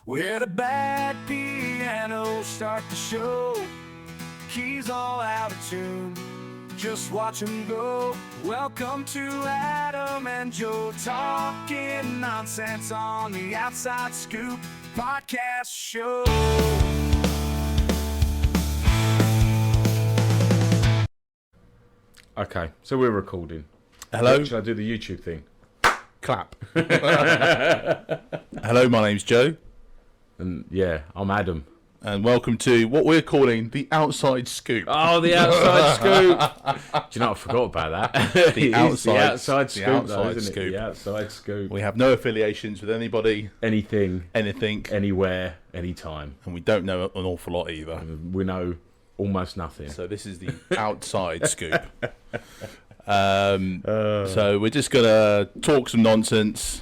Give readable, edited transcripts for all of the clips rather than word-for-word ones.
Where the bad pianos start to show, keys all out of tune, just watch 'em go. Welcome to Adam and Joe talking nonsense on the Outside Scoop podcast show. Okay, so we're recording. Hello. Should I do the YouTube thing? Clap. Hello, my name's Joe. And yeah, I'm Adam. And welcome to what we're calling the Outside Scoop. Oh, the Outside Scoop. Do you know, I forgot about that. The outside Scoop, outside isn't scoop. it? The Outside Scoop. We have no affiliations with anybody, Anything, anything, anywhere, anytime. and we don't know an awful lot either. We know almost nothing. So this is the Outside Scoop. So we're just going to talk some nonsense.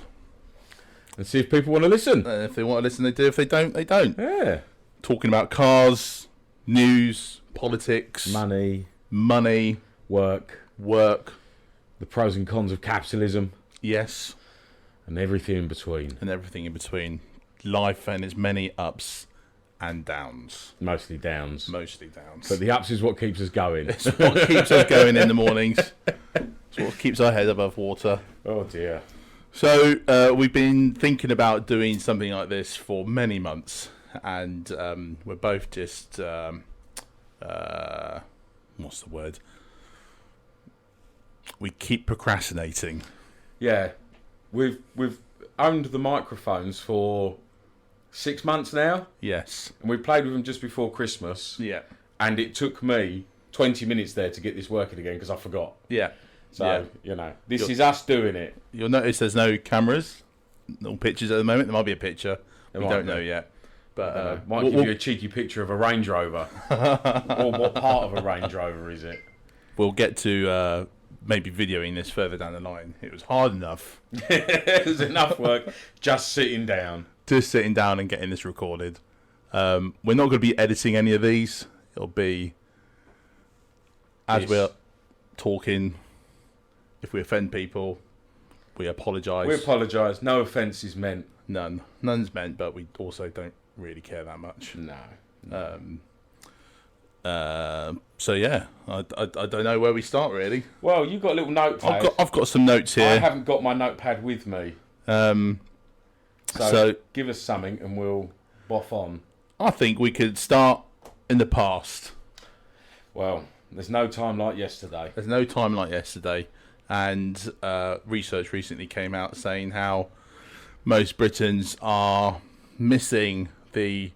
And see if people want to listen. And if they want to listen, they do. If they don't, they don't. Yeah. Talking about cars, news, politics, Money, work, the pros and cons of capitalism, yes, and everything in between. and everything in between. Life and its many ups and downs. Mostly downs. Mostly downs. But the ups is what keeps us going. It's what keeps us going in the mornings. It's what keeps our head above water. Oh dear. So we've been thinking about doing something like this for many months, and we're both just what's the word? We keep procrastinating. Yeah, we've owned the microphones for 6 months now, Yes. and we played with them just before Christmas. Yeah. And it took me 20 minutes there to get this working again because I forgot. Yeah. So Yeah. you know, this is us doing it. You'll notice there's no cameras, no pictures at the moment. There might be a picture. We might don't be. know yet. But Might give you a cheeky picture of a Range Rover, or what part of a Range Rover is it? we'll get to maybe videoing this further down the line. It was hard enough There's enough work just sitting down. just sitting down and getting this recorded. We're not going to be editing any of these. It'll be as Yes. we're talking. If we offend people, we apologise. We apologise. No offence is meant. None's meant, but we also don't really care that much. No. So yeah, I don't know where we start really. Well, you've got a little notepad. I've got some notes here. I haven't got my notepad with me. So give us something and we'll boff on. I think we could start in the past. Well, there's no time like yesterday. There's no time like yesterday, and research recently came out saying how most Britons are missing the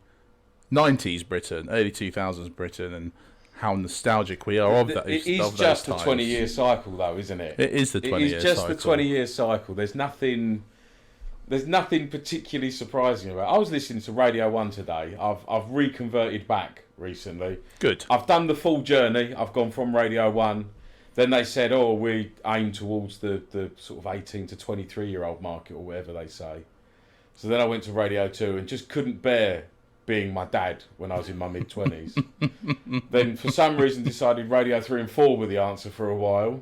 90s Britain, early 2000s Britain, and how nostalgic we are of that. It is just a 20-year cycle, though, isn't it? It is the 20-year cycle. It is just the 20-year cycle. There's nothing particularly surprising about it. I was listening to Radio 1 today. I've reconverted back recently. Good. I've done the full journey. I've gone from Radio 1. Then they said, oh, we aim towards the sort of 18 to 23-year-old market or whatever they say. So then I went to Radio 2 and just couldn't bear being my dad when I was in my mid-20s. Then for some reason decided Radio 3 and 4 were the answer for a while.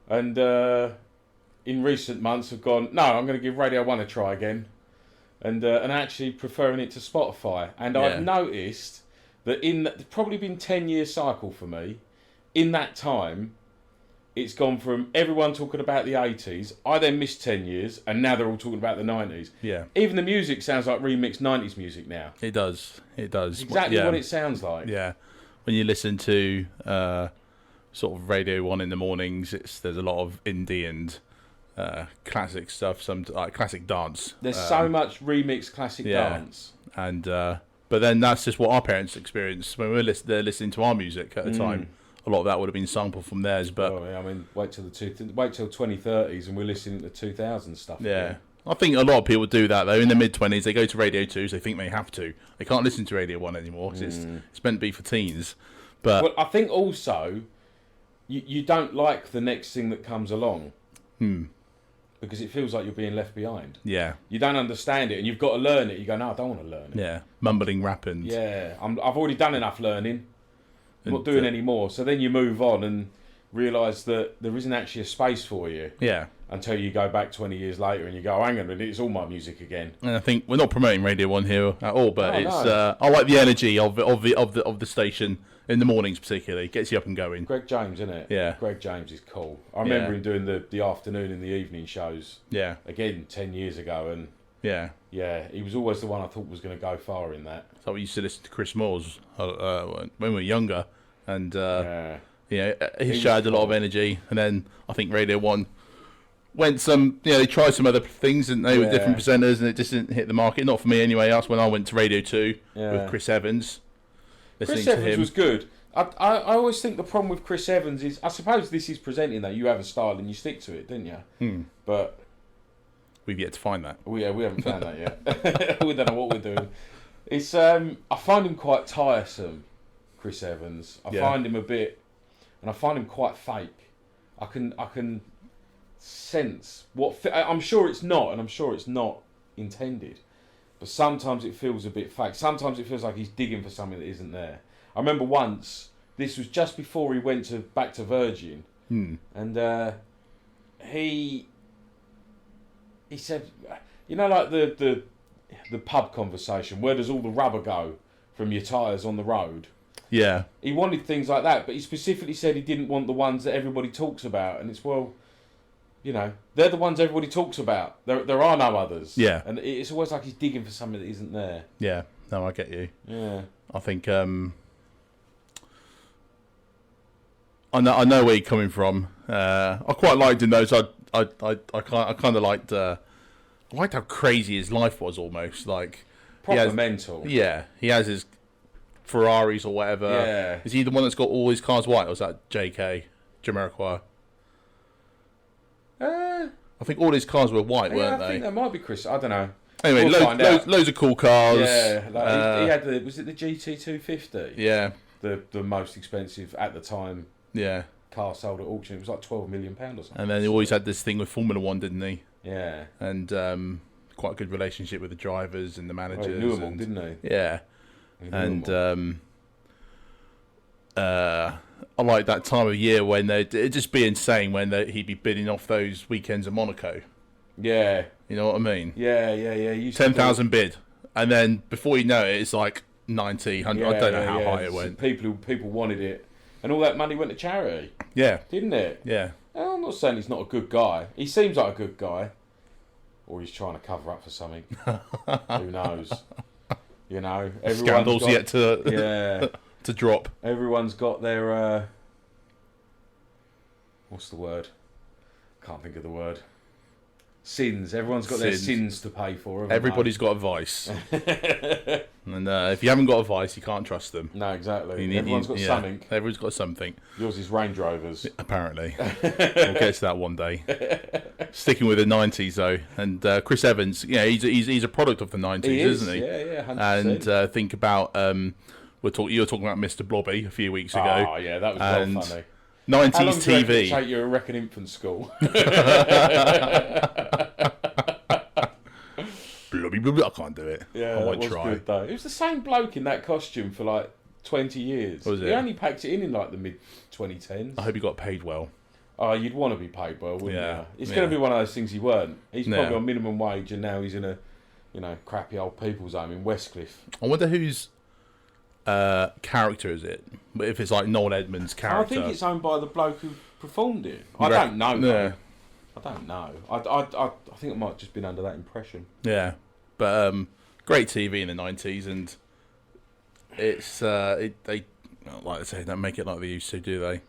And in recent months have gone, no, I'm going to give Radio 1 a try again. And actually preferring it to Spotify. And Yeah. I've noticed that it's probably been 10-year cycle for me. In that time, it's gone from everyone talking about the 80s. I then missed 10 years, and now they're all talking about the 90s. Yeah. Even the music sounds like remixed 90s music now. It does. Exactly Yeah. what it sounds like. Yeah. When you listen to sort of Radio 1 in the mornings, there's a lot of indie and classic stuff, some like classic dance. There's so much remixed classic dance. And but then that's just what our parents experienced when they're listening to our music at the time. A lot of that would have been sampled from theirs, but Oh, yeah, I mean, wait till 2030s and we're listening to 2000 stuff. yeah. Again. I think a lot of people do that though. In their mid-20s, they go to Radio 2, so they think they have to. They can't listen to Radio 1 anymore because it's meant to be for teens. But Well, I think also you don't like the next thing that comes along because it feels like you're being left behind. yeah, You don't understand it and you've got to learn it. You go, no, I don't want to learn it. yeah, mumbling rap and Yeah, I've already done enough learning. I'm not doing any more. So then you move on and realise that there isn't actually a space for you. yeah, until you go back 20 years later and you go, hang on a minute, it's all my music again. And I think we're not promoting Radio 1 here at all, but Oh, it's no. I like the energy of the station in the mornings particularly. Gets you up and going. Greg James, isn't it? Yeah. Greg James is cool. I remember Yeah. him doing the afternoon and the evening shows, Yeah, again, 10 years ago, and yeah. yeah, he was always the one I thought was going to go far in that. So we used to listen to Chris Moore's when we were younger, and Yeah. his He show was had a lot of cool. energy. And then I think Radio 1 went they tried some other things, didn't they, with Yeah. different presenters, and it just didn't hit the market. Not for me anyway. That's when I went to Radio 2 Yeah. with Chris Evans. Listening Chris to Evans him. was good. I always think the problem with Chris Evans is, I suppose this is presenting that you have a style and you stick to it, didn't you? But We've yet to find that. we haven't found that yet. We don't know what we're doing. It's I find him quite tiresome, Chris Evans. I Yeah. find him a bit, and I find him quite fake. I can sense I'm sure it's not, and I'm sure it's not intended. But sometimes it feels a bit fake. Sometimes it feels like he's digging for something that isn't there. I remember once, this was just before he went back to Virgin, and he said, you know, like the pub conversation, where does all the rubber go from your tyres on the road? Yeah, He wanted things like that, but he specifically said he didn't want the ones that everybody talks about. And it's, well, you know, they're the ones everybody talks about. There are no others. Yeah. And it's always like he's digging for something that isn't there. yeah. No, I get you. Yeah. I think I know where you're coming from. I quite liked him though. So I kind of liked. I liked how crazy his life was almost. Like Proper has- mental. Yeah, he has his Ferraris or whatever. Yeah. Is he the one that's got all his cars white, or is that JK Jamiroquai? I think all his cars were white, Yeah, weren't I think they? that might be Chris. I don't know. Anyway, We'll find out. loads of cool cars. Yeah, like he had was it the GT250? Yeah, The most expensive at the time yeah. car sold at auction. It was like £12 million or something. And then he always had this thing with Formula One, didn't he? Yeah. And quite a good relationship with the drivers and the Well, managers. he knew them all, and, didn't he? Yeah, He knew and them all. I like that time of year when it'd just be insane when he'd be bidding off those weekends in Monaco. Yeah. You know what I mean? Yeah. He used to 10,000 bid, and then before you know it, it's like 90, 100. I don't know how high it went. People wanted it, and all that money went to charity, Yeah, didn't it? yeah. Well, I'm not saying he's not a good guy. He seems like a good guy, or he's trying to cover up for something. Who knows? You know, Scandals yet to Yeah. to drop. Everyone's got their what's the word? Can't think of the word. Sins. Everyone's got their Sins. sins to pay for. haven't Everybody's got a vice, and if you haven't got a vice, you can't trust them. they? No, exactly. You need- Everyone's got something. Everyone's got something. Yours is Range Rovers. Apparently, we'll get to that one day. Sticking with the '90s though, and Chris Evans, he's a product of the '90s, He is. isn't he? Yeah, 100%. And think about you were talking about Mr. Blobby a few weeks ago. Oh yeah, that was And well funny. '90s How long do you reckon it TV. take you to wreck an infant school? Blobby, blobby, I can't do it. Yeah, I that won't was try. good though. It was the same bloke in that costume for like 20 years. Was He it? only packed it in like the mid 2010s. I hope he got paid well. Oh, you'd want to be paid well, wouldn't Yeah, you? It's yeah. going to be one of those things he weren't. He's No. probably on minimum wage, and now he's in a, crappy old people's home in Westcliff. I wonder whose character is it? But if it's like Noel Edmonds' I character, think it's owned by the bloke who performed it. I You don't know. reckon? Though. Yeah. I don't know. I think it might have just been under that impression. Yeah, but great TV in the '90s, and it's they like I say, don't make it like they used to, do they?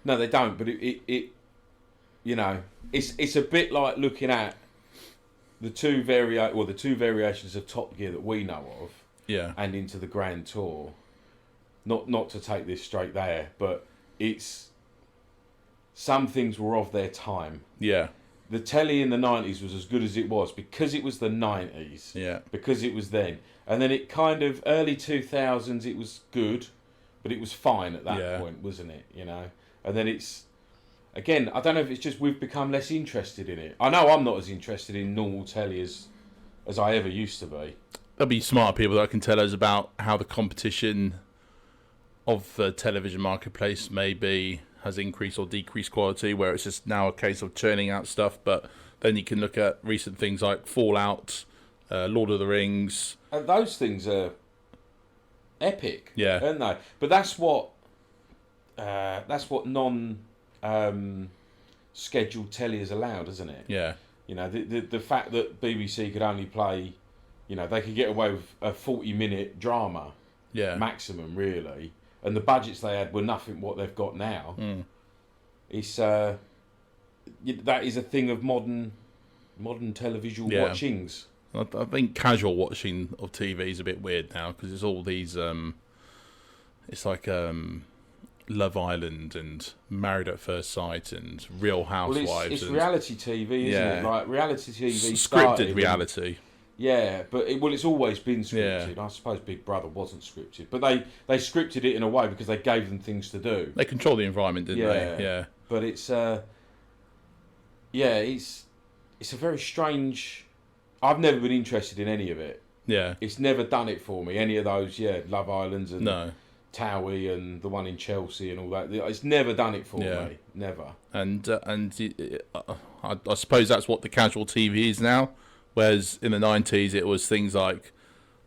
No, they don't. But it's a bit like looking at the two variations of Top Gear that we know of, Yeah, and Into the Grand Tour. Not to take this straight there, but it's some things were of their time. yeah, The telly in the 90s was as good as it was because it was the 90s. yeah, Because it was then. And then it kind of, early 2000s, it was good, but it was fine at that Yeah. point, wasn't it? And then it's, again, I don't know if it's just we've become less interested in it. I know I'm not as interested in normal telly as I ever used to be. there'll be smart people that can tell us about how the competition of the television marketplace may be has increased or decreased quality, where it's just now a case of churning out stuff. But then you can look at recent things like Fallout, Lord of the Rings. And those things are epic, Yeah. aren't they? But that's what non scheduled telly is allowed, isn't it? Yeah. You know, the fact that BBC could only play, you know, they could get away with a 40-minute drama Yeah. maximum, really, and the budgets they had were nothing what they've got now. It's that is a thing of modern televisual watchings. I think casual watching of TV is a bit weird now because it's all these. It's like Love Island and Married at First Sight and Real Housewives. Well, it's and reality TV, isn't it? Like reality TV, scripted reality. Yeah, but it's always been scripted. I suppose Big Brother wasn't scripted, but they scripted it in a way because they gave them things to do. They control the environment, didn't they? Yeah. But it's a very strange. I've never been interested in any of it. Yeah. It's never done it for me. Any of those, Love Islands and No. Towie and the one in Chelsea and all that. It's never done it for me. Never. And I suppose that's what the casual TV is now. Whereas in the 90s, it was things like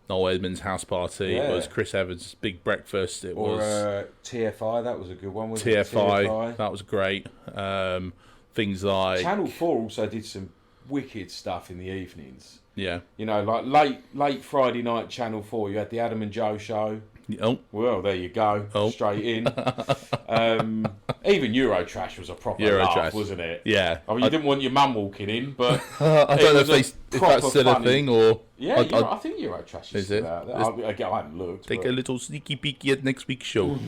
Noel Edmonds' House Party. It was Chris Evans' Big Breakfast. It was TFI. That was a good one. Wasn't TFI. it? That was great. Things like Channel 4 also did some wicked stuff in the evenings. Yeah. You know, like late Friday night, Channel 4, you had the Adam and Joe show. Oh. Well, there you go. Oh. Straight in. Even Eurotrash was a proper laugh, wasn't it? Yeah. I mean, you didn't want your mum walking in, but I don't know if that's still a thing or... Yeah, I think Eurotrash is still out there. I haven't looked. Take a little sneaky peeky at next week's show.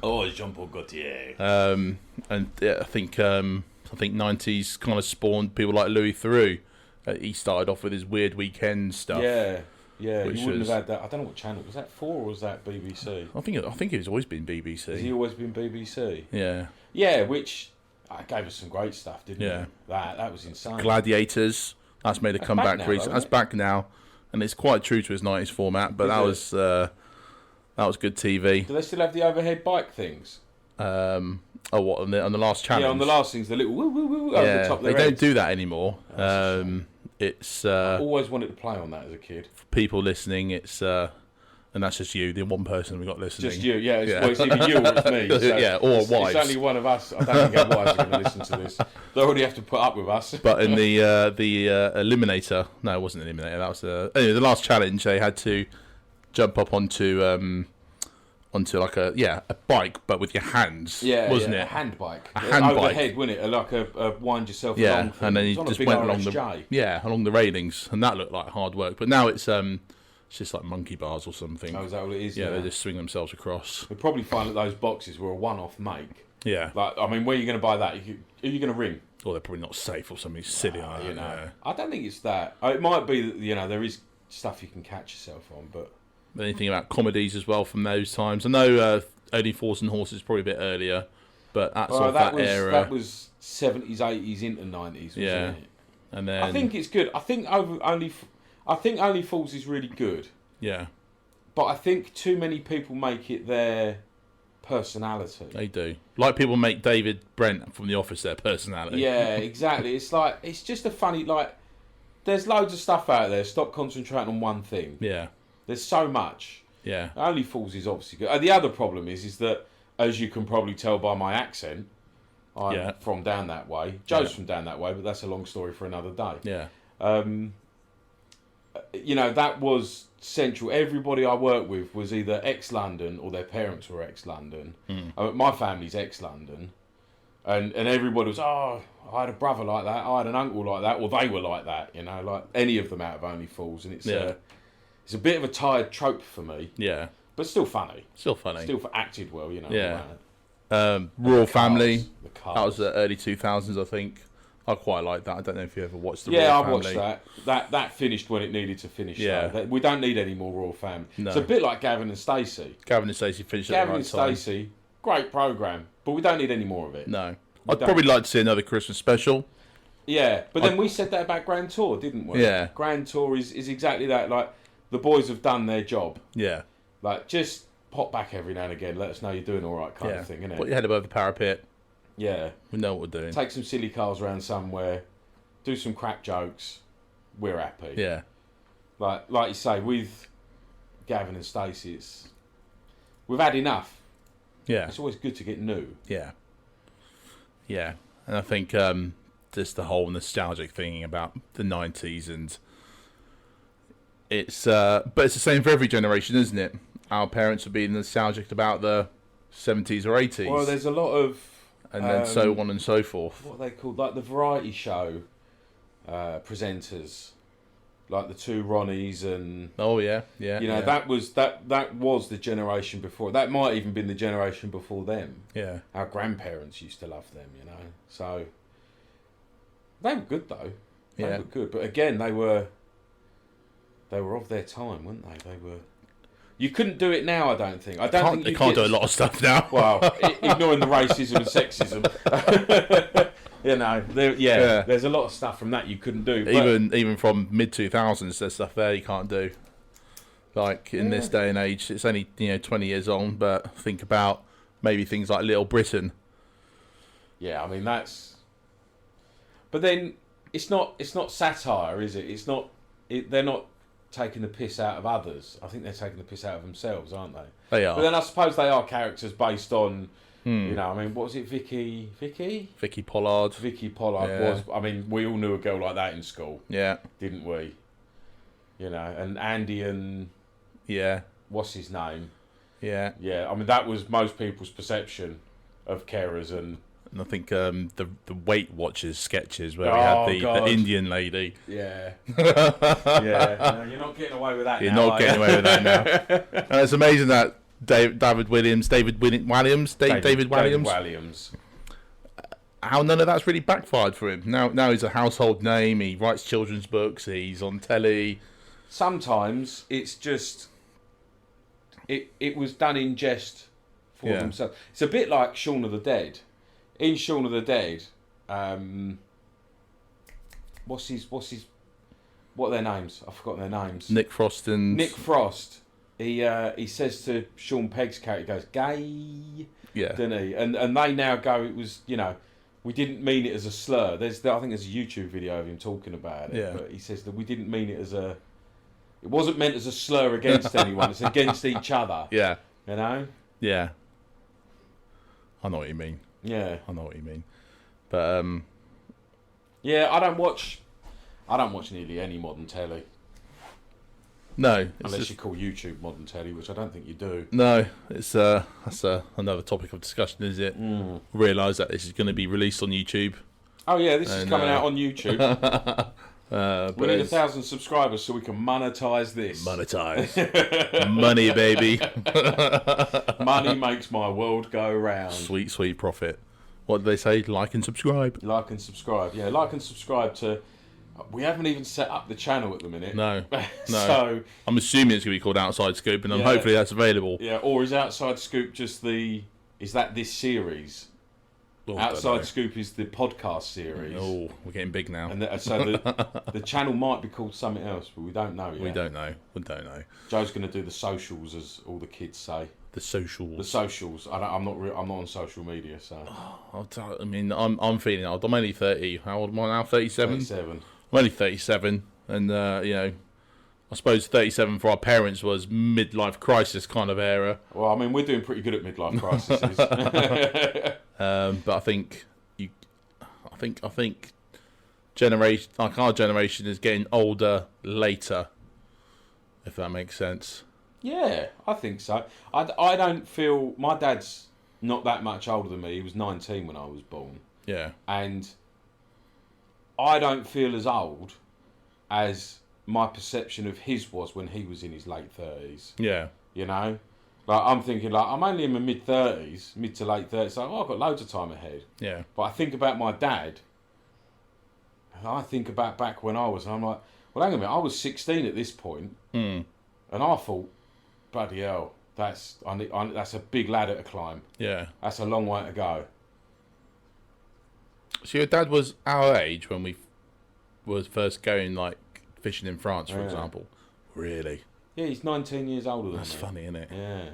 Oh, Jean-Paul Gaultier. And yeah, I think 90s kind of spawned people like Louis Theroux. He started off with his weird weekend stuff. Yeah, you wouldn't have had that. I don't know what channel was that. 4 or was that BBC? I think it's always been BBC. Has he always been BBC? Yeah, which gave us some great stuff, didn't it? That was insane. Gladiators. That's made a comeback recently. That's back now, and it's quite true to his 90s format. But that was good TV. Do they still have the overhead bike things? What on the last challenge? Yeah, on the last things, the little woo woo woo over the top of their they heads. don't do that anymore. It's I always wanted to play on that as a kid. For people listening, it's and that's just you, the one person we got listening. Just you, Well, it's either you or it's me. So or wives. It's only one of us. I don't think our wives are going to listen to this. They already have to put up with us. But in the Eliminator, no, it wasn't Eliminator. That was anyway. The last challenge, they had to jump up onto like a bike, but with your hands, wasn't it? A hand bike. A hand bike. Overhead, wasn't it? Like a wind yourself along thing. And then you just went along along the railings, and that looked like hard work. But now it's just like monkey bars or something. Oh, is that what it is? Yeah, they just swing themselves across. We'd probably find that those boxes were a one-off make. Yeah. Like, I mean, where are you going to buy that? Who are you going to ring? Or they're probably not safe or something silly like that. know. I don't think it's that. It might be that, there is stuff you can catch yourself on, but... Anything about comedies as well from those times? I know Only Fools and Horses is probably a bit earlier, but that era. That was 70s, 80s into 90s, wasn't it? And then... I think it's good. I think Only Fools is really good. Yeah. But I think too many people make it their personality. They do. Like people make David Brent from The Office their personality. Yeah, exactly. It's just a funny, there's loads of stuff out there. Stop concentrating on one thing. Yeah. There's so much. Yeah. Only Fools is obviously good. The other problem is that, as you can probably tell by my accent, I'm from down that way. Joe's from down that way, but that's a long story for another day. Yeah. That was central. Everybody I worked with was either ex-London or their parents were ex-London. My family's ex-London. And everybody was, I had a brother like that, I had an uncle like that, or they were like that, like any of them out of Only Fools. And it's a bit of a tired trope for me. Yeah. But still funny. Still acted well, Yeah. Royal Family. That was the early 2000s, I think. I quite like that. I don't know if you ever watched the Royal Family. Yeah, I watched that. That finished when it needed to finish. Yeah. Though. We don't need any more Royal Family. No. It's a bit like Gavin and Stacey. Gavin and Stacey finished at the right time. Gavin and Stacey, great programme, but we don't need any more of it. No. I'd probably like to see another Christmas special. Yeah, but then we said that about Grand Tour, didn't we? Yeah. Grand Tour is exactly that. Like, the boys have done their job. Yeah. Like, just pop back every now and again, let us know you're doing all right kind of thing, innit? Put your head above the parapet. Yeah. We know what we're doing. Take some silly cars around somewhere, do some crap jokes, we're happy. Yeah. Like you say, with Gavin and Stacey, we've had enough. Yeah. It's always good to get new. Yeah. Yeah. And I think just the whole nostalgic thing about the 90s, and it's but it's the same for every generation, isn't it? Our parents would be nostalgic about the 70s or 80s. Well, there's a lot of... and then so on and so forth. What are they called? Like the variety show presenters. Like the two Ronnies and... Oh, yeah. Yeah. You know, that was the generation before. That might even been the generation before them. Yeah. Our grandparents used to love them, you know. So... They were good, though. They were good. But again, they were of their time, weren't they? They were... You couldn't do it now, I don't think. They can't do a lot of stuff now. Well, ignoring the racism and sexism. You know, there's a lot of stuff from that you couldn't do. But Even from mid-2000s, there's stuff there you can't do. Like, in this day and age, it's only, 20 years on, but think about maybe things like Little Britain. Yeah, I mean, that's... But then, it's not satire, is it? It's not... They're not taking the piss out of others. I think they're taking the piss out of themselves, aren't they? They are. But then I suppose they are characters based on... You know, I mean, what was it, Vicky Pollard? Vicky Pollard was... I mean, we all knew a girl like that in school. Yeah. Didn't we? You know, and Andy and... Yeah. What's his name? Yeah. Yeah, I mean, that was most people's perception of carers. And I think the Weight Watchers sketches where we had the Indian lady. Yeah. Yeah. No, you're not getting away with that now. You're not getting away with that now. And it's amazing that David Williams. How none of that's really backfired for him. Now he's a household name. He writes children's books. He's on telly. Sometimes it's just it was done in jest for themselves. It's a bit like Shaun of the Dead. In Shaun of the Dead, what are their names? I've forgotten their names. Nick Frost. He says to Sean Pegg's character, he goes, gay, yeah, doesn't he? And they now go, it was, we didn't mean it as a slur. I think there's a YouTube video of him talking about it. Yeah. But he says that we didn't mean it as it wasn't meant as a slur against anyone. It's against each other. Yeah. You know? Yeah. I know what you mean. Yeah. I know what you mean. But, yeah, I don't watch nearly any modern telly. No, unless you call YouTube modern telly, which I don't think you do. No, it's that's another topic of discussion, is it? Realise that this is going to be released on YouTube. Oh yeah, this is coming out on YouTube. We need 1,000 subscribers so we can monetize this. Monetize, money, baby. Money makes my world go round. Sweet, sweet profit. What do they say? Like and subscribe. Like and subscribe. Yeah, like and subscribe to. We haven't even set up the channel at the minute. No. So I'm assuming it's going to be called Outside Scoop, and hopefully that's available. Yeah, or is Outside Scoop just is that this series? Oh, Outside Scoop is the podcast series. Oh, we're getting big now. And so the channel might be called something else, but we don't know yet. We don't know. Joe's going to do the socials, as all the kids say. The socials. The socials. I'm not on social media, so. I mean, I'm feeling old. I'm only 30. How old am I now? 37. 37. I'm only 37, and I suppose 37 for our parents was midlife crisis kind of era. Well, I mean, we're doing pretty good at midlife crises. But I think generation, like our generation, is getting older later. If that makes sense. Yeah, I think so. I don't feel... My dad's not that much older than me. He was 19 when I was born. Yeah. And I don't feel as old as my perception of his was when he was in his late 30s. Yeah. You know? Like, I'm thinking, I'm only in my mid-30s, mid to late 30s, so I've got loads of time ahead. Yeah. But I think about my dad, and I think about back when I'm like, well, hang on a minute, I was 16 at this point, and I thought, bloody hell, that's a big ladder to climb. Yeah. That's a long way to go. So your dad was our age when we was first going, like, fishing in France, for example? Really? Yeah, he's 19 years older than me. That's funny, isn't it? Yeah.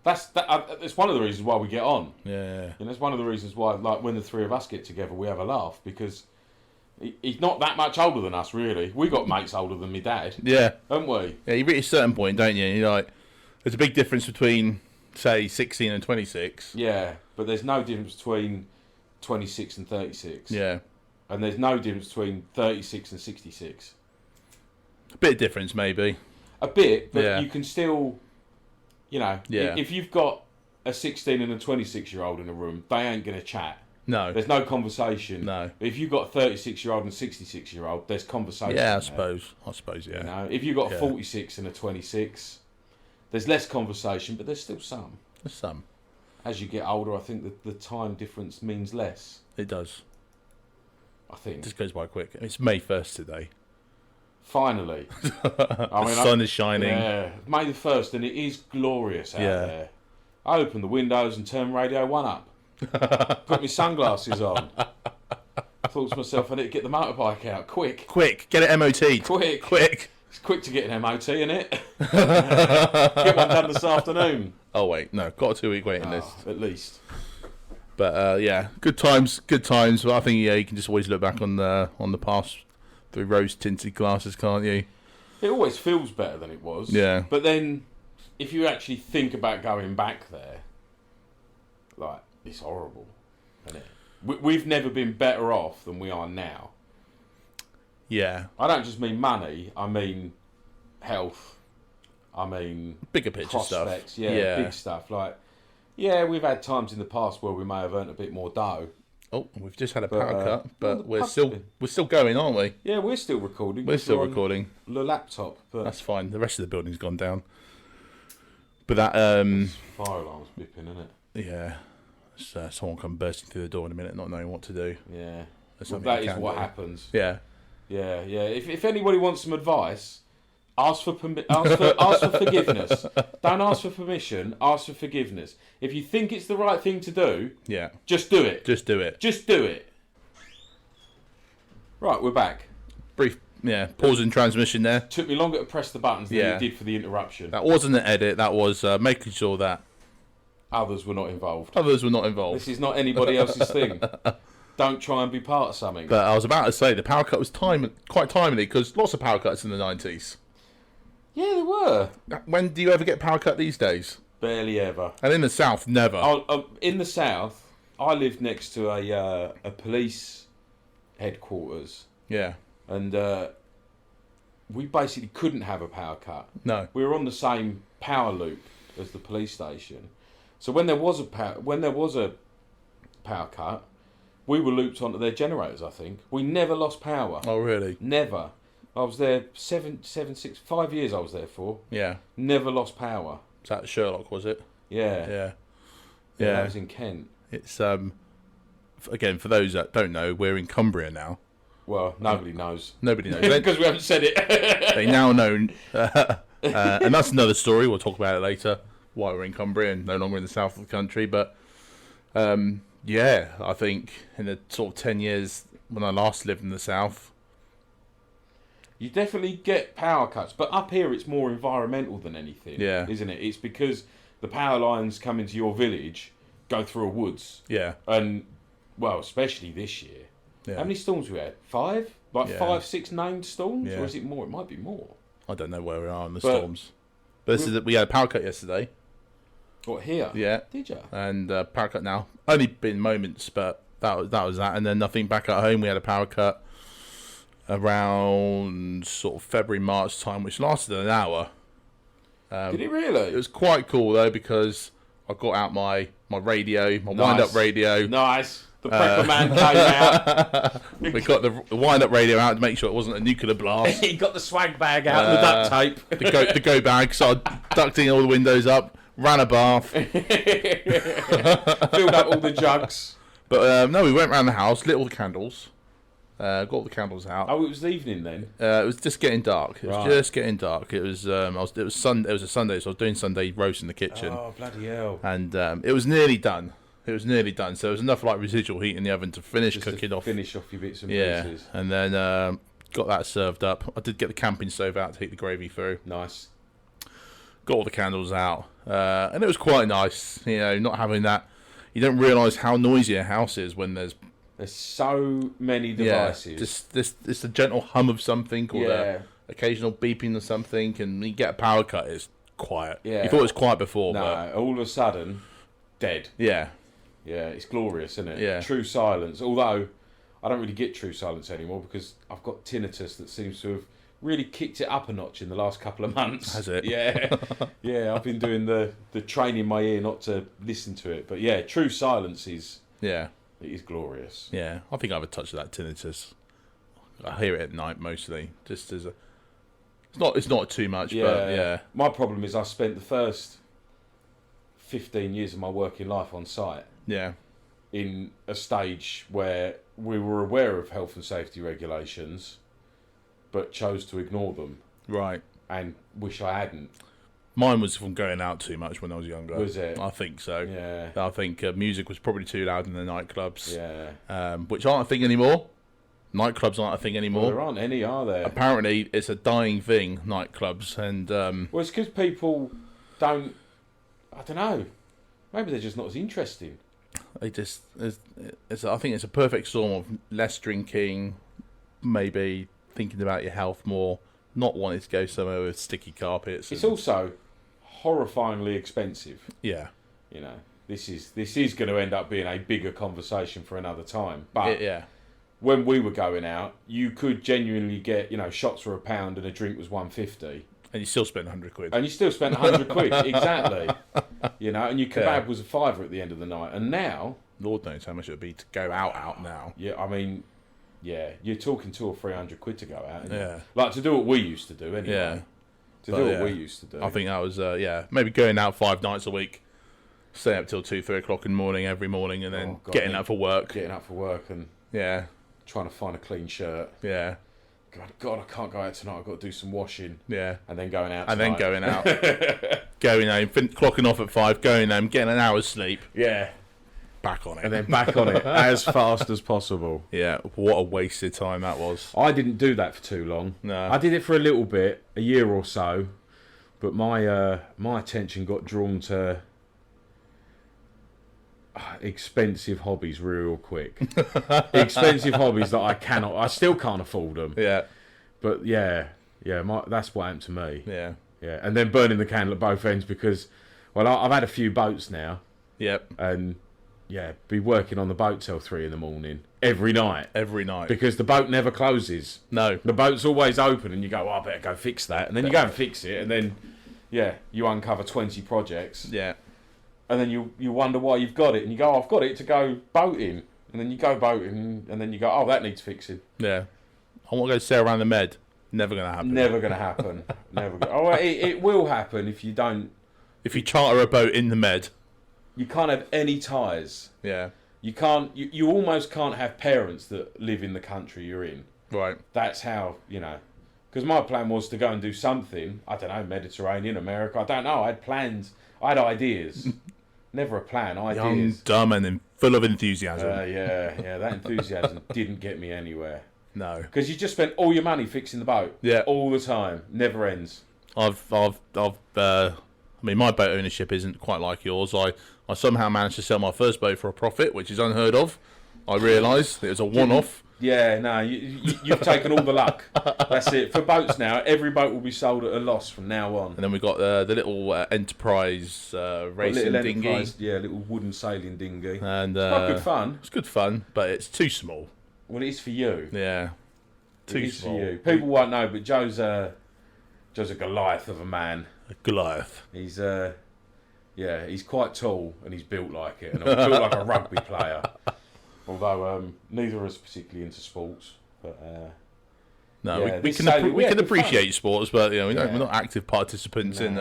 It's one of the reasons why we get on. Yeah. And it's one of the reasons why, like, when the three of us get together, we have a laugh, because he's not that much older than us, really. We got mates older than my dad. Yeah. Haven't we? Yeah, you reach a certain point, don't you? You're like, there's a big difference between, say, 16 and 26. Yeah, but there's no difference between 26 and 36. Yeah. And there's no difference between 36 and 66. A bit of difference, maybe. A bit, but Yeah. you can still, you know, Yeah. if you've got a 16 and a 26-year-old in a room, they ain't going to chat. No. There's no conversation. No. But if you've got a 36-year-old and a 66-year-old, there's conversation. Yeah, I there, suppose, yeah. You know, if you've got a Yeah. 46 and a 26, there's less conversation, but there's still some. There's some. As you get older, I think that the time difference means less. It does. I think. It just goes by quick. It's May 1st today. Finally. The sun is shining. Yeah, May the 1st, and it is glorious out Yeah. there. I open the windows and turn Radio 1 up. Put my sunglasses on. I thought to myself, I need to get the motorbike out, quick. Quick, get it MOT'd. Quick. Quick. It's quick to get an MOT, isn't it? Get one done this afternoon. Oh, wait, no, got a 2-week waiting list. At least. But, yeah, good times. But I think, yeah, you can just always look back on the past through rose-tinted glasses, can't you? It always feels better than it was. Yeah. But then, if you actually think about going back there, like, it's horrible, isn't it? We've never been better off than we are now. Yeah. I don't just mean money, I mean health, I mean Bigger picture prospects, stuff. yeah, big stuff. Like, yeah, we've had times in the past where we may have earned a bit more dough. Oh, we've just had a power cut, but well, we're still going, aren't we? Yeah, we're still recording. We're still on recording. The laptop, but That's fine. The rest of the building's gone down. But that, fire alarm's beeping, isn't it? yeah, someone come bursting through the door in a minute, not knowing what to do. Yeah, There's well, something that you is can what do. happens. Yeah, Yeah. If anybody wants some advice, ask for forgiveness. Don't ask for permission. Ask for forgiveness. If you think it's the right thing to do, yeah. just do it. Just do it. Just do it. Right, we're back. Brief, pause in transmission there. Took me longer to press the buttons than Yeah. it did for the interruption. That wasn't an edit. That was making sure that Others were not involved. others were not involved. This is not anybody else's thing. Don't try and be part of something. But I was about to say the power cut was quite timely because lots of power cuts in the 90s. Yeah, there were. When do you ever get power cut these days? Barely ever. And in the south, never. In the south, I lived next to a police headquarters, Yeah. and we basically couldn't have a power cut. No. We were on the same power loop as the police station, so when there was a power cut, we were looped onto their generators. I think we never lost power. Oh, really? Never. I was there 5 years. I was there for. Yeah. Never lost power. Was that Sherlock, was it? Yeah. Yeah. Yeah. Yeah. That was in Kent. It's again, for those that don't know, we're in Cumbria now. Well, nobody knows. Nobody knows. Because we haven't said it. They now know, and that's another story. We'll talk about it later. Why we're in Cumbria and no longer in the south of the country. But yeah, I think in the sort of 10 years when I last lived in the south, You definitely get power cuts, but up here it's more environmental than anything. Yeah. Isn't it? It's because the power lines come into your village, go through a woods, yeah, and well, especially this year. yeah. How many storms we had? 5? Like Yeah. 5, 6 named storms, Yeah. or is it more? It might be more. I don't know where we are in the But- storms. But this is we had a power cut yesterday. What, here? Yeah, Did you? and power cut now. Only been moments, but that was that. And then nothing back at home. We had a power cut around sort of February, March time, which lasted an hour. Did it really? It was quite cool though because I got out my radio, my wind-up radio. Nice. The prepper man came out. We got the wind-up radio out to make sure it wasn't a nuclear blast. He got the swag bag out and the duct tape. the go bag, so I ducting all the windows up, ran a bath. Filled up all the jugs. But no, we went around the house, lit all the candles, got all the candles out. Oh, it was evening then. It was just getting dark. It was Right. just getting dark. It was it was a Sunday, so I was doing Sunday roast in the kitchen, Oh, bloody hell. and it was nearly done. So there was enough like residual heat in the oven to finish Just cooking to off. finish off your bits and Yeah, pieces. and then got that served up. I did get the camping stove out to heat the gravy through. Nice. got all the candles out, and it was quite nice. You know, not having that. You don't realise how noisy a house is when there's so many devices. Just a gentle hum of something, or the occasional beeping of something, and you get a power cut. It's quiet. Yeah. You thought it was quiet before, but all of a sudden, dead. Yeah. Yeah, it's glorious, isn't it? Yeah. True silence. Although I don't really get true silence anymore because I've got tinnitus that seems to have really kicked it up a notch in the last couple of months. Has it? Yeah. Yeah, I've been doing the training my ear not to listen to it. But yeah, true silence is glorious. Yeah, I think I have a touch of that tinnitus. I hear it at night mostly, just as a. It's not too much, but yeah. My problem is I spent the first 15 years of my working life on site. Yeah. In a stage where we were aware of health and safety regulations, but chose to ignore them. Right. And wish I hadn't. Mine was from going out too much when I was younger. Was it? I think so. Yeah. I think music was probably too loud in the nightclubs. Yeah. Which aren't a thing anymore. Nightclubs aren't a thing anymore. Well, there aren't any, are there? Apparently, it's a dying thing, nightclubs. And well, it's because people don't... I don't know. Maybe they're just not as interesting. They just... I think it's a perfect storm of less drinking, maybe thinking about your health more, not wanting to go somewhere with sticky carpets. It's also horrifyingly expensive. Yeah. You know, this is going to end up being a bigger conversation for another time. But when we were going out, you could genuinely get, you know, shots were £1 and a drink was £1.50. And you still spent 100 quid. And you still spent 100 quid, exactly. You know, and your kebab was a £5 at the end of the night. And now... Lord knows how much it would be to go out now. Yeah, I mean, yeah, you're talking 200 or 300 quid to go out. Yeah. Like, to do what we used to do, anyway. Yeah. To do what we used to do. I think that was, maybe going out 5 nights a week, staying up till 2, 3 o'clock in the morning every morning, and then getting up for work. Getting up for work and... Yeah. Trying to find a clean shirt. Yeah. God, I can't go out tonight. I've got to do some washing. Yeah. And then going out And tonight. then going out. Going home, clocking off at 5, going home, getting an hour's sleep. Yeah. Back on it. And then back on it as fast as possible. Yeah, what a wasted time that was. I didn't do that for too long. No. I did it for a little bit, a year or so, but my attention got drawn to expensive hobbies real quick. Expensive hobbies that I still can't afford them. Yeah. But that's what happened to me. Yeah. Yeah, and then burning the candle at both ends because, well, I've had a few boats now. Yep. And, be working on the boat till 3 a.m. every night. Every night. Because the boat never closes. No. The boat's always open and you go, I better go fix that. And then you go and fix it and then, you uncover 20 projects. Yeah. And then you wonder why you've got it. And you go, I've got it to go boating. And then you go boating and then you go, oh, that needs fixing. Yeah. I want to go sail around the Med. Never going to happen. Never going to happen. It will happen if you don't... If you charter a boat in the Med... You can't have any ties. Yeah. You can't. You almost can't have parents that live in the country you're in. Right. That's how, Because my plan was to go and do something. I don't know, Mediterranean, America. I don't know. I had plans. I had ideas. Never a plan. Ideas. Young, dumb, and full of enthusiasm. Yeah. That enthusiasm didn't get me anywhere. No. Because you just spent all your money fixing the boat. Yeah. All the time. Never ends. I mean, my boat ownership isn't quite like yours. I somehow managed to sell my first boat for a profit, which is unheard of. I realised it was a one-off. Yeah, no, you've taken all the luck. That's it. For boats now, every boat will be sold at a loss from now on. And then we've got the little Enterprise racing dinghy. Yeah, little wooden sailing dinghy. And it's quite good fun. It's good fun, but it's too small. Well, it is for you. Yeah, too For small. you. People won't know, but Joe's a Goliath of a man. A Goliath. He's quite tall and he's built like it, and I'm built like a rugby player. Although neither of us particularly into sports, but no, we can appreciate sports, but we're not active participants in.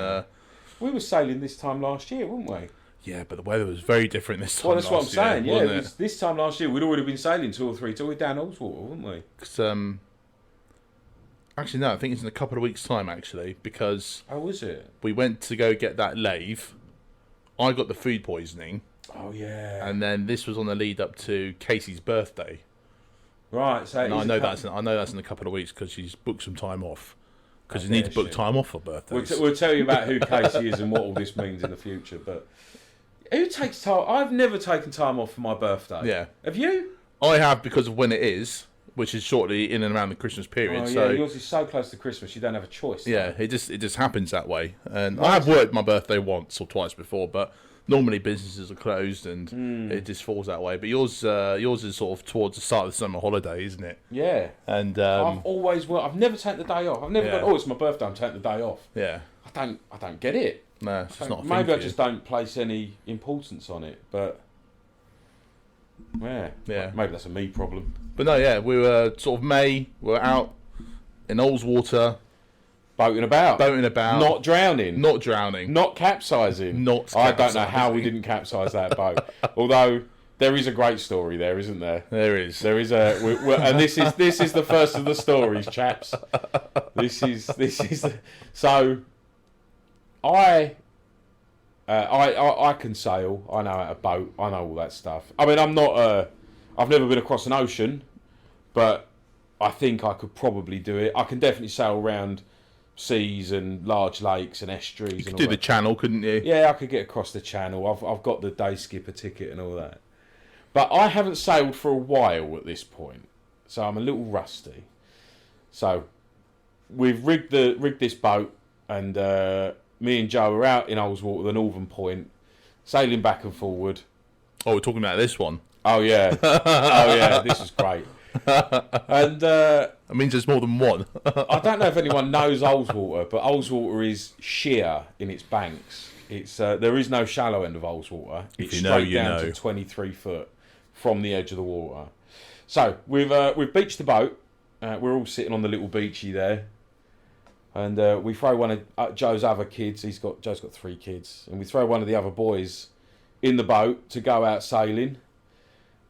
We were sailing this time last year, weren't we? Yeah, but the weather was very different this time. Well, that's what I'm saying. Year, yeah, this time last year we'd already been sailing 2 or 3 till we're down Ullswater, wouldn't we? Because actually, no, I think it's in a couple of weeks' time. Actually, because was it? We went to go get that lathe. I got the food poisoning. Oh yeah. And then this was on the lead up to Casey's birthday. Right. So I know that's in a couple of weeks because she's booked some time off. because you need to book time off for birthdays. We'll tell you about who Casey is and what all this means in the future. But who takes time? I've never taken time off for my birthday. Yeah. Have you? I have, because of when it is, which is shortly in and around the Christmas period. Oh, so yeah, yours is so close to Christmas, you don't have a choice. Yeah, it just happens that way. And I have worked my birthday once or twice before, but normally businesses are closed and it just falls that way. But yours is sort of towards the start of the summer holiday, isn't it? Yeah. And I've never taken the day off. I've never gone, it's my birthday, I'm taking the day off. Yeah. I don't get it. No, it's just not a thing Maybe for I just don't place any importance on it, but yeah. Maybe that's a me problem. But no, yeah, we were sort of May, we were out in Ullswater. Boating about. Not drowning. Not capsizing. I don't know how we didn't capsize that boat. Although there is a great story there, isn't there? There is. And this is the first of the stories, chaps. This is so. I can sail. I know how to boat. I know all that stuff. I mean, I'm not. I've never been across an ocean, but I think I could probably do it. I can definitely sail around seas and large lakes and estuaries. You could do the channel, couldn't you? Yeah, I could get across the channel. I've got the day skipper ticket and all that. But I haven't sailed for a while at this point, so I'm a little rusty. So we've rigged this boat, and me and Joe are out in Ullswater, the Northern Point, sailing back and forward. Oh, we're talking about this one. Oh yeah, this is great. And that means there's more than one. I don't know if anyone knows Ullswater, but Ullswater is sheer in its banks. It's there is no shallow end of Ullswater. It's straight down to 23 foot from the edge of the water. So we've beached the boat. We're all sitting on the little beachy there, and we throw one of Joe's other kids. Joe's got 3 kids, and we throw one of the other boys in the boat to go out sailing.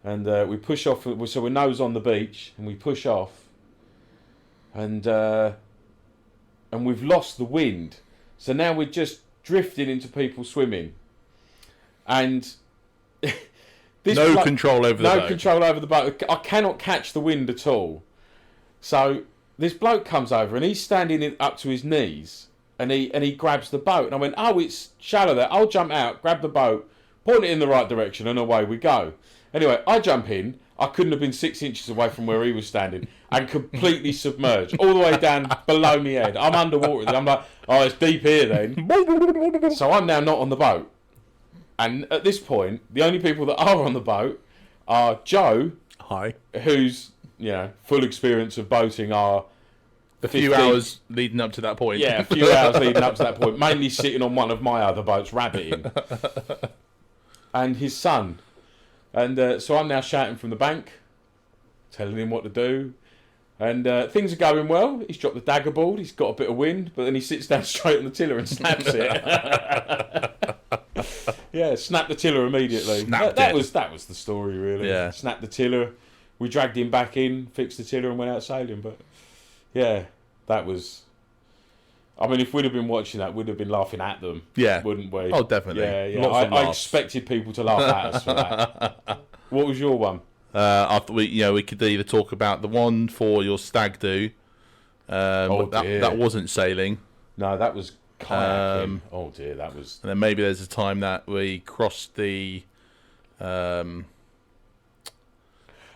And we push off, so we're nose on the beach, and we push off, and we've lost the wind. So now we're just drifting into people swimming, and control over the boat. No control over the boat. I cannot catch the wind at all. So this bloke comes over, and he's standing up to his knees, and he grabs the boat, and I went, oh, it's shallow there. I'll jump out, grab the boat, point it in the right direction, and away we go. Anyway, I jump in. I couldn't have been 6 inches away from where he was standing, and completely submerged, all the way down below my head. I'm underwater. I'm like, oh, it's deep here then. So I'm now not on the boat. And at this point, the only people that are on the boat are Joe, hi, who's full experience of boating, are the few hours leading up to that point. Yeah, a few hours leading up to that point, mainly sitting on one of my other boats, rabbiting, and his son. And so I'm now shouting from the bank, telling him what to do. And things are going well. He's dropped the dagger board. He's got a bit of wind, but then he sits down straight on the tiller and snaps it. Yeah, snapped the tiller immediately. That was the story, really. Yeah. Snapped the tiller. We dragged him back in, fixed the tiller, and went out sailing. But yeah, that was. I mean, if we'd have been watching that, we'd have been laughing at them, wouldn't we? Oh, definitely. Yeah. I expected people to laugh at us for that. What was your one? After we could either talk about the one for your stag do. That wasn't sailing. No, that was kayaking. Oh dear, that was. And then maybe there's a time that we crossed the.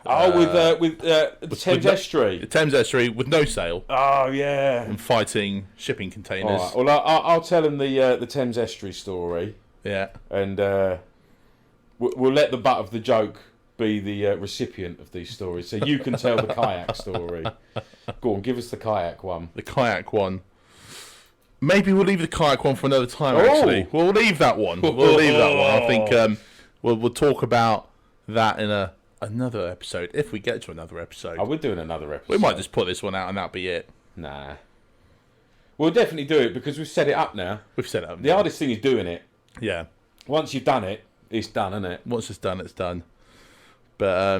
With the Thames Estuary. The Thames Estuary with no sail. Oh, yeah. And fighting shipping containers. Right. Well, I'll tell them the Thames Estuary story. Yeah. And we'll let the butt of the joke be the recipient of these stories. So you can tell the kayak story. Go on, give us the kayak one. The kayak one. Maybe we'll leave the kayak one for another time, actually. We'll leave that one. I think we'll talk about that in another episode, if we get to another episode. Oh, we're doing another episode. We might just put this one out and that'll be it. Nah. We'll definitely do it because we've set it up now. We've set it up. The hardest thing is doing it. Yeah. Once you've done it, it's done, isn't it? Once it's done, it's done. But,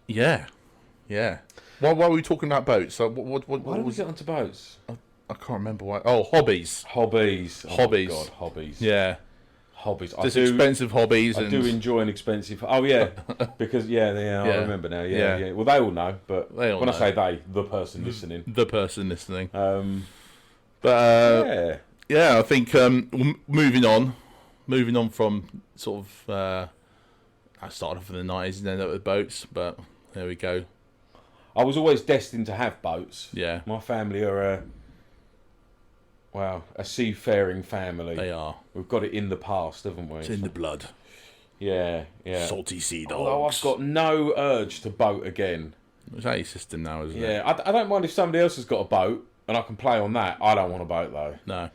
yeah. Why were we talking about boats? So why did we get onto boats? I can't remember why. Oh, hobbies. Hobbies. Oh, God, hobbies. Yeah. Hobbies. Just expensive hobbies. I do enjoy an expensive. Oh yeah, because I remember now. Yeah. Well, they all know, but when I say they, the person listening. The person listening. Yeah. I think moving on from sort of. I started off in the 90s and ended up with boats, but there we go. I was always destined to have boats. Yeah. My family are a seafaring family. They are. We've got it in the past, haven't we? It's in the blood. Yeah. Salty sea dogs. Although I've got no urge to boat again. It's that your system now, isn't it? Yeah, I don't mind if somebody else has got a boat and I can play on that. I don't want a boat though. No.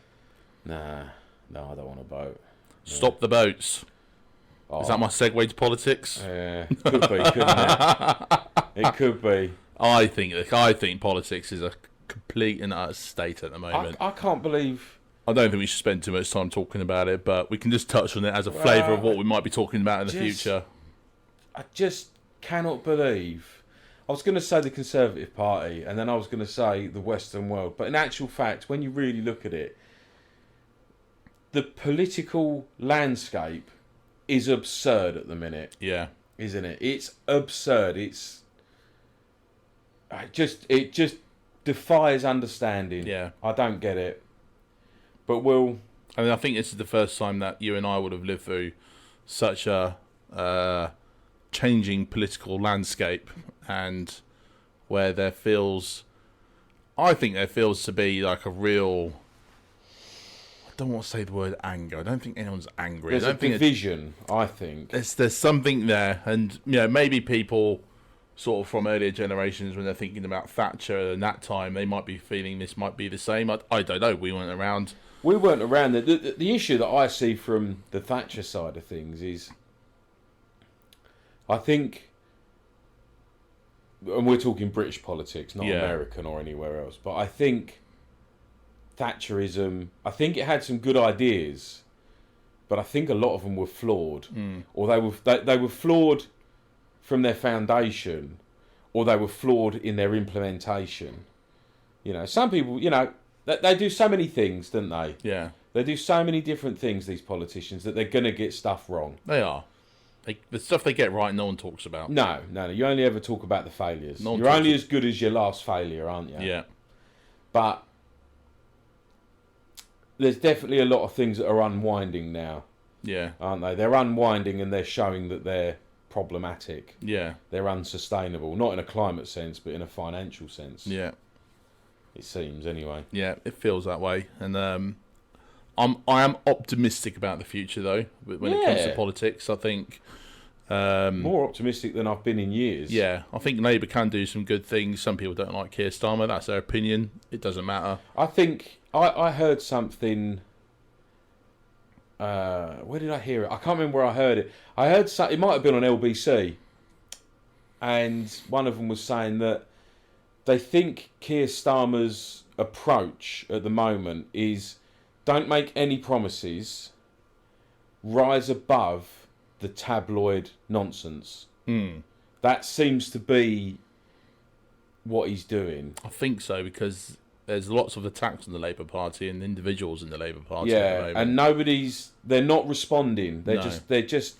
Nah, no, I don't want a boat. Stop the boats. Oh. Is that my segue to politics? Yeah, could be, couldn't it? It could be. I think politics is a complete and utter state at the moment. I can't believe. I don't think we should spend too much time talking about it, but we can just touch on it as a flavour of what we might be talking about in the future. I just cannot believe. I was going to say the Conservative Party, and then I was going to say the Western world. But in actual fact, when you really look at it, the political landscape is absurd at the minute. Yeah. Isn't it? It's absurd. It just defies understanding. Yeah. I don't get it. But I mean, I think this is the first time that you and I would have lived through such a changing political landscape, and where there feels to be like a real. I don't want to say the word anger. I don't think anyone's angry. There's a division, I think. There's something there, and maybe people sort of from earlier generations, when they're thinking about Thatcher and that time, they might be feeling this might be the same. I don't know. We weren't around. The issue that I see from the Thatcher side of things is, I think, and we're talking British politics, not American or anywhere else, but I think Thatcherism, I think it had some good ideas, but I think a lot of them were flawed, or they were flawed from their foundation, or they were flawed in their implementation. Some people, they do so many things, don't they? Yeah, they do so many different things. These politicians, that they're gonna get stuff wrong. They are. The stuff they get right, no one talks about. No. You only ever talk about the failures. You're only as good as your last failure, aren't you? Yeah. But there's definitely a lot of things that are unwinding now. Yeah. Aren't they? They're unwinding and they're showing that they're problematic. Yeah. They're unsustainable. Not in a climate sense, but in a financial sense. Yeah. It seems, anyway. Yeah, it feels that way. And I am optimistic about the future, though, when it comes to politics. I think... more optimistic than I've been in years. Yeah, I think Labour can do some good things. Some people don't like Keir Starmer. That's their opinion. It doesn't matter. I think... I heard something... where did I hear it? I can't remember where I heard it. I heard it might have been on LBC. And one of them was saying that they think Keir Starmer's approach at the moment is don't make any promises, rise above the tabloid nonsense. That seems to be what he's doing. I think so, because there's lots of attacks on the Labour Party and individuals in the Labour Party at the moment. And they're not responding. They're just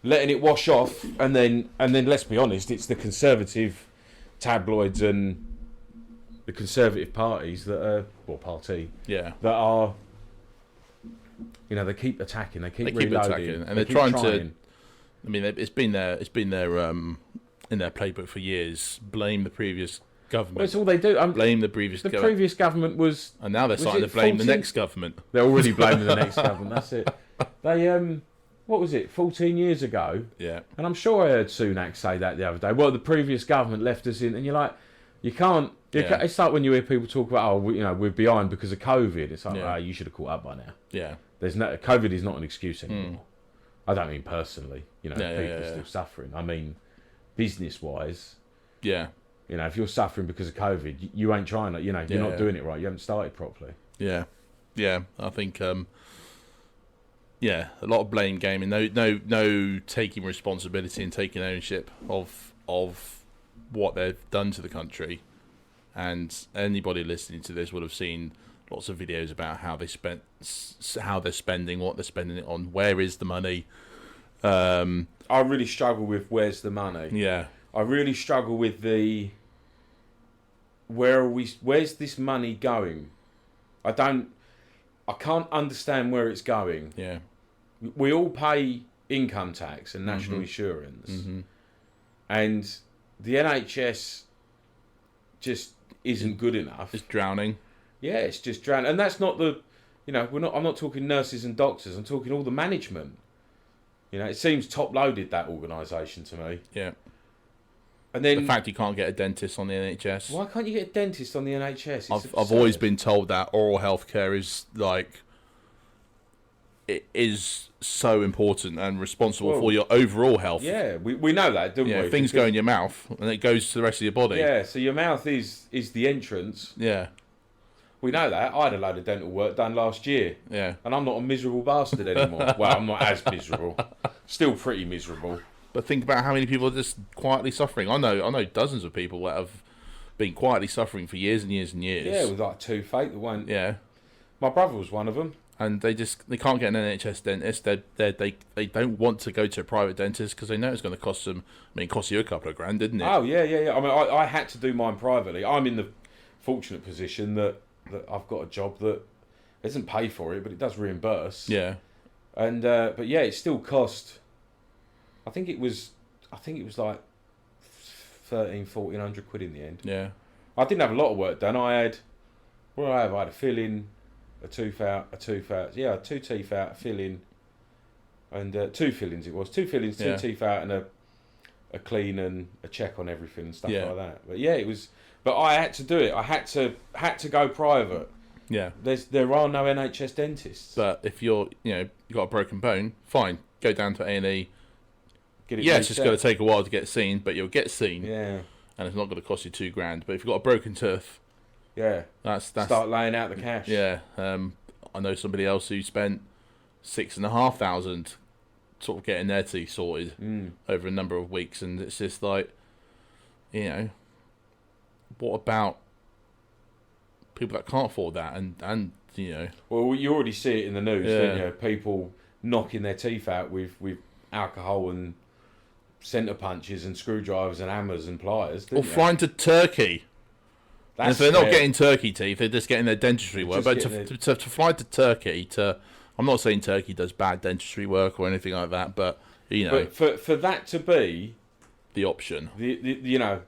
letting it wash off, and then let's be honest, it's the Conservative tabloids and the Conservative parties that are they keep attacking, they keep reloading, and they're trying to. I mean, it's been their in their playbook for years. Blame the previous government. Well, that's all they do. Blame the previous. The previous government was, and now they're starting to blame the next government. They're already blaming the next government. That's it. They what was it? 14 years ago. Yeah. And I'm sure I heard Sunak say that the other day. Well, the previous government left us in, and you're like, you can't. It's like when you hear people talk about, we're behind because of COVID. It's like, you should have caught up by now. Yeah. COVID is not an excuse anymore. I don't mean personally. People are still suffering. I mean, business-wise. Yeah. If you're suffering because of COVID, you ain't trying to. You're not doing it right. You haven't started properly. Yeah. Yeah. I think. A lot of blame gaming. No taking responsibility and taking ownership of what they've done to the country. And anybody listening to this would have seen lots of videos about how how they're spending, what they're spending it on, where is the money. I really struggle with where's the money. Yeah. I really struggle with the where's this money going? I can't understand where it's going. Yeah. We all pay income tax and national insurance, and the NHS just isn't good enough. It's drowning. Yeah, it's just drowning, and that's not the, I'm not talking nurses and doctors. I'm talking all the management. It seems top loaded, that organisation, to me. Yeah. And then the fact you can't get a dentist on the NHS. Why can't you get a dentist on the NHS? I've always been told that oral health care is it is so important and responsible for your overall health. Yeah, we know that, don't we? Things go in your mouth and it goes to the rest of your body. Yeah, so your mouth is the entrance. Yeah. We know that. I had a load of dental work done last year. Yeah. And I'm not a miserable bastard anymore. Well, I'm not as miserable. Still pretty miserable. But think about how many people are just quietly suffering. I know dozens of people that have been quietly suffering for years and years and years. Yeah, with like toothache that won't. Yeah. My brother was one of them. And they can't get an NHS dentist. They don't want to go to a private dentist because they know it's going to cost them. I mean, it cost you a couple of grand, didn't it? Oh yeah. I mean, I had to do mine privately. I'm in the fortunate position that I've got a job that doesn't pay for it, but it does reimburse. Yeah. And but yeah, it still cost. I think it was like 1,400 quid in the end. Yeah. I didn't have a lot of work done. I had a fill-in, a tooth out, yeah, 2 teeth out, a fill-in, and 2 fillings it was. 2 fillings, 2 teeth out, and a clean and a check on everything and stuff like that. But yeah, it was. But I had to do it. I had to go private. Yeah. There are no NHS dentists. But if you got a broken bone, fine, go down to A&E. It's just going to take a while to get seen, but you'll get seen. Yeah. And it's not going to cost you $2 grand. But if you've got a broken tooth, that's start laying out the cash. Yeah. I know somebody else who spent $6,500 sort of getting their teeth sorted over a number of weeks, and it's just like, what about people that can't afford that? And Well, you already see it in the news, don't you? People knocking their teeth out with alcohol and centre punches and screwdrivers and hammers and pliers. Or flying to Turkey. And if they're not getting turkey teeth, they're just getting their dentistry work. But to fly to Turkey, I'm not saying Turkey does bad dentistry work or anything like that, but But for that to be the option,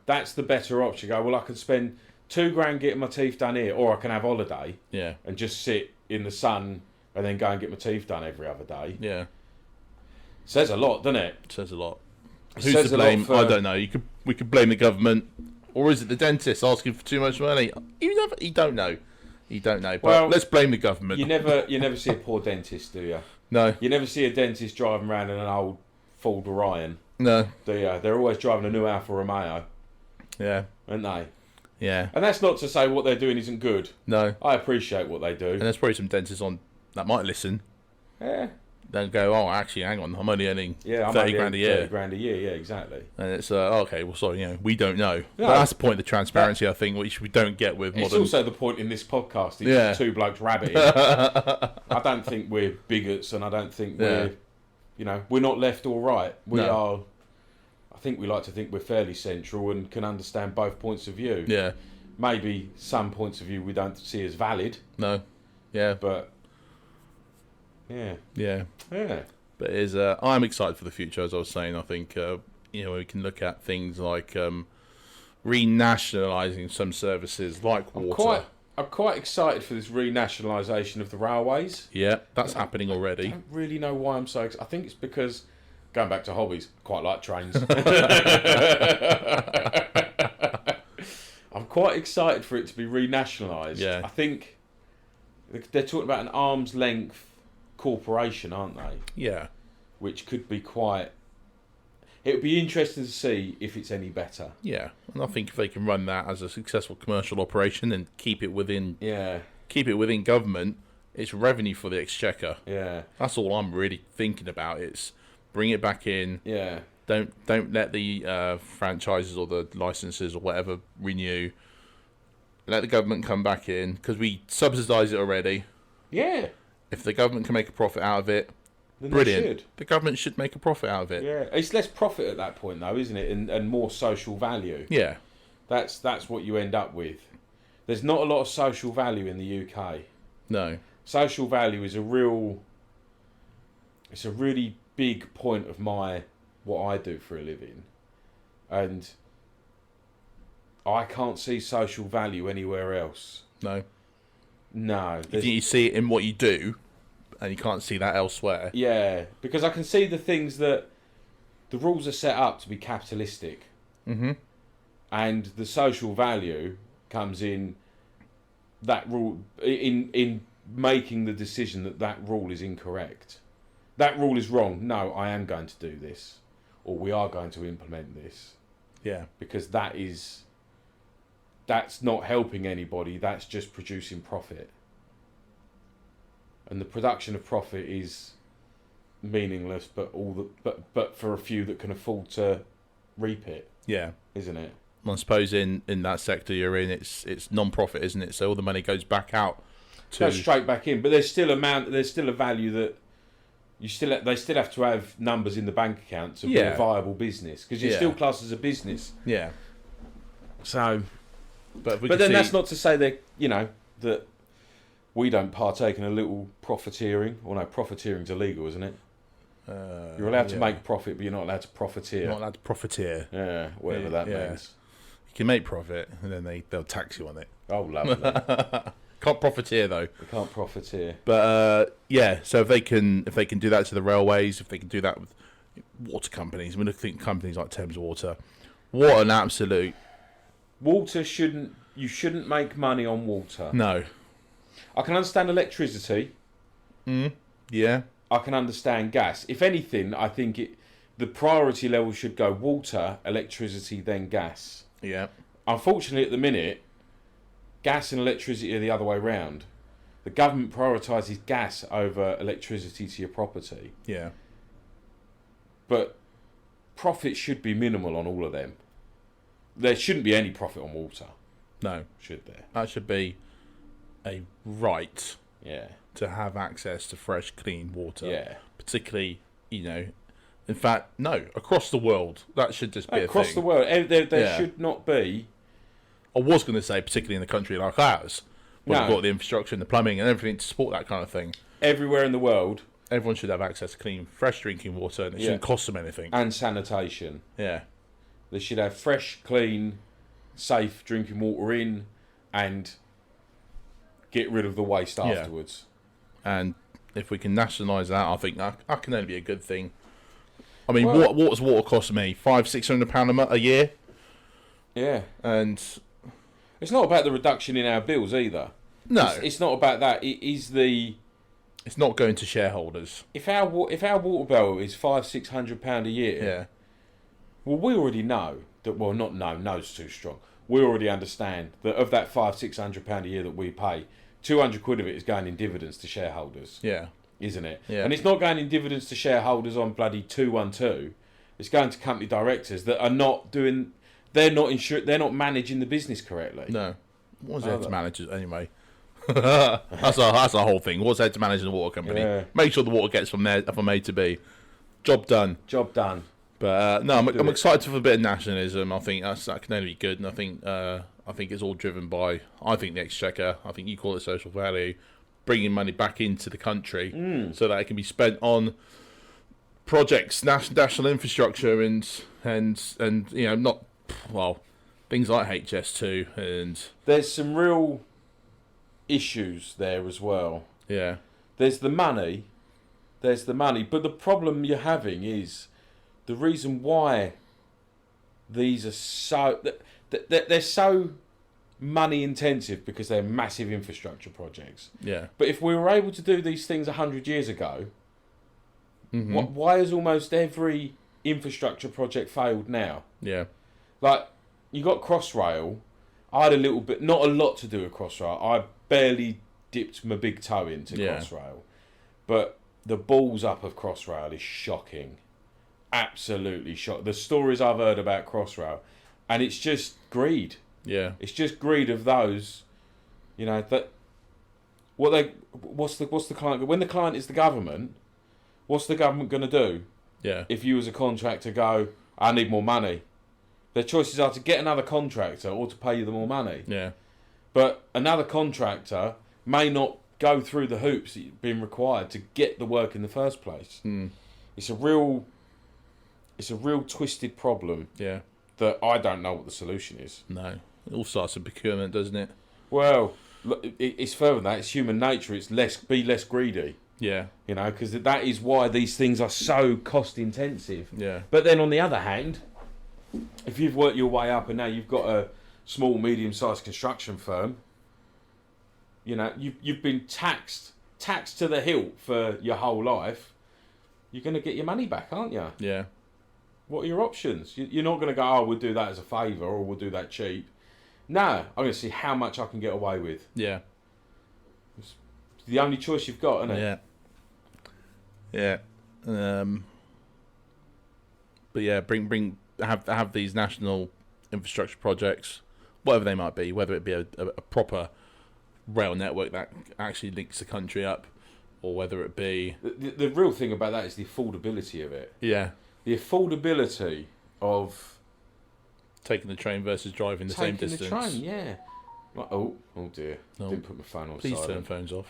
that's the better option. Go, well, I could spend $2 grand getting my teeth done here, or I can have holiday. Yeah. And just sit in the sun and then go and get my teeth done every other day. Yeah. Says a lot, doesn't it? Says a lot. Who's to blame? I don't know. We could blame the government, or is it the dentist asking for too much money? You don't know. But let's blame the government. You never see a poor dentist, do you? No. You never see a dentist driving around in an old Ford Orion. No. Do you? They're always driving a new Alfa Romeo. Yeah. Aren't they? Yeah. And that's not to say what they're doing isn't good. No. I appreciate what they do. And there's probably some dentists on that might listen. Yeah. Then go, oh, actually, hang on, I'm only earning 30 grand a year. 30 grand a year, yeah, exactly. And it's, okay, well, sorry, we don't know. No, but that's the point of the transparency, I think, which we don't get with modern... It's also the point in this podcast, it's just 2 blokes rabbiting. I don't think we're bigots, and I don't think we're not left or right. I think we like to think we're fairly central and can understand both points of view. Yeah. Maybe some points of view we don't see as valid. No. Yeah. But... Yeah. But I'm excited for the future, as I was saying. I think we can look at things like renationalising some services like water. I'm quite excited for this renationalisation of the railways. Yeah, that's happening already. I don't really know why I'm so excited. I think it's because, going back to hobbies, quite like trains. I'm quite excited for it to be renationalised. Yeah. I think they're talking about an arm's length corporation, aren't they? Yeah. Which could be quite... It would be interesting to see if it's any better. Yeah, and I think if they can run that as a successful commercial operation and keep it within government, it's revenue for the exchequer. Yeah. That's all I'm really thinking about. It's bring it back in. Yeah. Don't let the franchises or the licenses or whatever renew. let the government come back in, because we subsidise it already. Yeah. If the government can make a profit out of it, Then brilliant. They should. The government should make a profit out of it. Yeah. It's less profit at that point, though, isn't it? And more social value. Yeah. That's what you end up with. There's not a lot of social value in the UK. No. Social value is it's a really big point of what I do for a living. And I can't see social value anywhere else. No. No. You see it in what you do, and you can't see that elsewhere. Yeah, because I can see the things that the rules are set up to be capitalistic. Mm-hmm. And the social value comes in that rule, in making the decision that rule is incorrect. That rule is wrong. No, I am going to do this, or we are going to implement this. Yeah. Because that's not helping anybody. That's just producing profit. And the production of profit is meaningless, but for a few that can afford to reap it. Yeah. Isn't it? I suppose in that sector you're in, it's non-profit, isn't it? So all the money goes back out. Goes straight back in, but there's still a value that they still have to have numbers in the bank account to be a viable business, because you're still classed as a business. Yeah. So, but then that's not to say that that we don't partake in a little profiteering. Well, no, profiteering's illegal, isn't it? You're allowed to make profit, but you're not allowed to profiteer. You're not allowed to profiteer. Yeah, whatever that means. You can make profit, and then they'll tax you on it. Oh, lovely. Can't profiteer though. We can't profiteer. But so if they can do that to the railways, if they can do that with water companies, I mean, I think companies like Thames Water, what an absolute water you shouldn't make money on water. No. I can understand electricity. Yeah. I can understand gas. If anything, I think the priority level should go water, electricity, then gas. Yeah. Unfortunately, at the minute, gas and electricity are the other way round. The government prioritises gas over electricity to your property. Yeah. But profit should be minimal on all of them. There shouldn't be any profit on water. No. Should there? That should be a right. Yeah. To have access to fresh, clean water. Yeah. Particularly, in fact, no, across the world. That should just be a thing. Across the world. There should not be. I was going to say, particularly in a country like ours, where we've got the infrastructure and the plumbing and everything to support that kind of thing. Everywhere in the world. Everyone should have access to clean, fresh drinking water, and it shouldn't cost them anything. And sanitation. Yeah. They should have fresh, clean, safe drinking water in, and get rid of the waste afterwards. And if we can nationalise that, I think that can only be a good thing. I mean, what does water cost me? £500-600 a year? Yeah. And it's not about the reduction in our bills either. No. It's not about that. It is the... It's not going to shareholders. If our water bill is £500-600 a year... Yeah. Well, we already know that... Well, not know. Know's too strong. We already understand that of that £500-600 a year that we pay, 200 quid of it is going in dividends to shareholders. Yeah. Isn't it? Yeah. And it's not going in dividends to shareholders on bloody 212. It's going to company directors that are not doing... They're not They're not managing the business correctly. No. What's there to manage it anyway? that's the whole thing. What's there to manage the water company? Yeah. Make sure the water gets from A to B. Job done. Job done. But no, I'm excited for a bit of nationalism. I think that can only be good, and I think it's all driven by the Exchequer. I think you call it social value, bringing money back into the country so that it can be spent on projects, national infrastructure, and not things like HS2, and there's some real issues there as well. Yeah, there's the money, but the problem you're having is the reason why these are so they're so money intensive because they're massive infrastructure projects. Yeah, but if we were able to do these things 100 years ago, why has almost every infrastructure project failed now? Yeah. Like, you got Crossrail. I had a little bit, not a lot to do with Crossrail. I barely dipped my big toe into Crossrail. But the balls up of Crossrail is shocking. Absolutely shocking. The stories I've heard about Crossrail. And it's just greed. Yeah. It's just greed of those, you know, that what's the client, when the client is the government, what's the government going to do? Yeah. If you as a contractor go, I need more money, their choices are to get another contractor or to pay you the more money. Yeah. But another contractor may not go through the hoops that you've been required to get the work in the first place. It's a real twisted problem. Yeah. That I don't know what the solution is. No. It all starts with procurement, doesn't it? Well, look, it's further than that. It's human nature. It's be less greedy. Yeah. You know, because that is why these things are so cost intensive. Yeah. But then on the other hand, if you've worked your way up and now you've got a small, medium-sized construction firm, you know, you've been taxed to the hilt for your whole life, you're going to get your money back, aren't you? Yeah. What are your options? You're not going to go, oh, we'll do that as a favour or we'll do that cheap. No, I'm going to see how much I can get away with. Yeah. It's the only choice you've got, isn't it? Yeah. Yeah. But yeah, have these national infrastructure projects, whatever they might be, whether it be a proper rail network that actually links the country up, or whether it be... The real thing about that is the affordability of it. Yeah. The affordability of... Taking the train versus driving the same distance. Taking the train, yeah. Oh dear. No. Didn't put my phone on Please silent. turn phones off.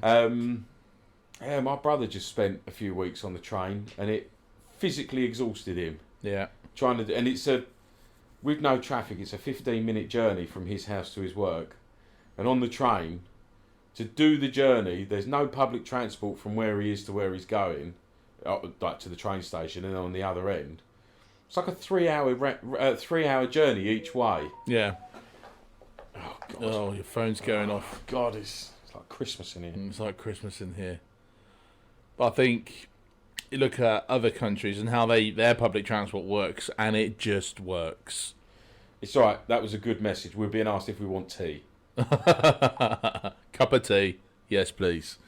Yeah, my brother just spent a few weeks on the train and it physically exhausted him. Yeah. And it's with no traffic, it's a 15-minute journey from his house to his work. And on the train, to do the journey, there's no public transport from where he is to where he's going, like to the train station, and on the other end, it's like a 3-hour journey each way. Yeah. Oh God! Oh, your phone's going off. God, it's like Christmas in here. It's like Christmas in here. But I think you look at other countries and how their public transport works, and it just works. It's all right. That was a good message. We're being asked if we want tea. Cup of tea, yes, please.